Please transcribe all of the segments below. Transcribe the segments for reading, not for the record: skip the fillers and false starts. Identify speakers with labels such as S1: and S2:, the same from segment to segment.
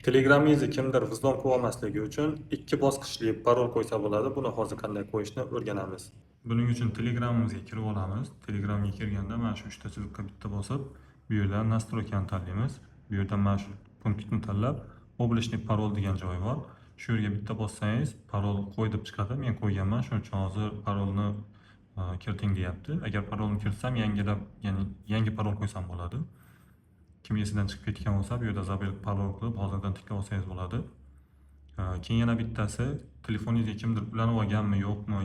S1: Telegramingizga kimdir vijdon qilib olmasligi uchun ikki bosqichli parol qo'ysa bo'ladi. Buni hozir qanday qo'yishni o'rganamiz. Buning uchun Telegramimizga kirib olamiz. Telegramga kirganda mana shu 3ta chiziqqa bitta bosib, bu yerdan nastroykani tanlaymiz. Bu yerdan mana shu punktni tanlab, облачный parol degan joyi bor. Shu yerga bitta bossangiz, parol qo'y deb chiqadi. Men qo'yganman, shuning uchun hozir parolni kiriting deyapti. Agar parolni kiritsam, yangi parol qo'ysam bo'ladi. Kim esidan chiqib ketgan bo'lsa, bu yerda zabel parol qilib hozirdan tiklab olsangiz bo'ladi. Keyin yana bittasi, telefoningizga kimdir ulanib olganmi, yo'qmi,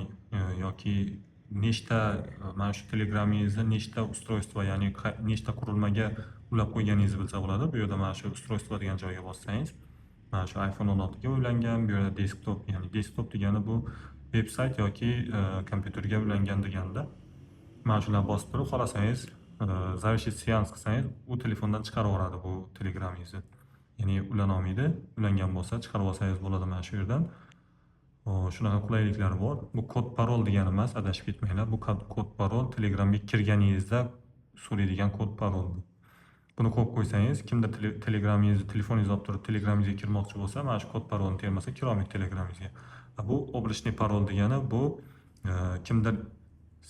S1: yoki nechta mana shu Telegramingizda nechta устройство, ya'ni nechta qurilmaga ulab qo'yganingizni bilsa bo'ladi. Bu yerda mana shu устройство degan joyga bossangiz, mana shu iPhone 16 ga ulangan, bu yerda desktop, ya'ni desktop degani bu veb-sayt yoki kompyuterga ulangan deganda. Mana shularni bosib turib xohlasangiz zavershit seans qilsangiz, u telefondan chiqarib yuboradi bu Telegramingizni. Ya'ni ulana olmaydi. Ulangan bo'lsa chiqarib olsangiz bo'ladi mana shu yerdan. Shunaqa qulayliklari bor. Bu kod parol degani emas, adashib ketmanglar. Bu kod parol Telegramga kirganingizda so'raydigan kod parol bu. Buni qo'yib qo'ysangiz, kimdir Telegramingizni telefoningizni olib turib Telegramingizga kirmoqchi bo'lsa, mana shu kod parolni termasa kira olmaydi Telegramingizga. Bu облачный parol degani bu kimdir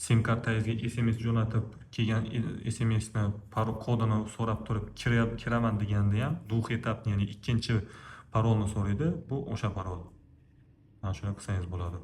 S1: sim kartangizga SMS jo'natib, kelgan SMSni kodini so'rab turib kiraman deganda ham двухэтапный, ya'ni ikkinchi parolni so'raydi. Bu o'sha parol. Mana shuni qilsangiz bo'ladi.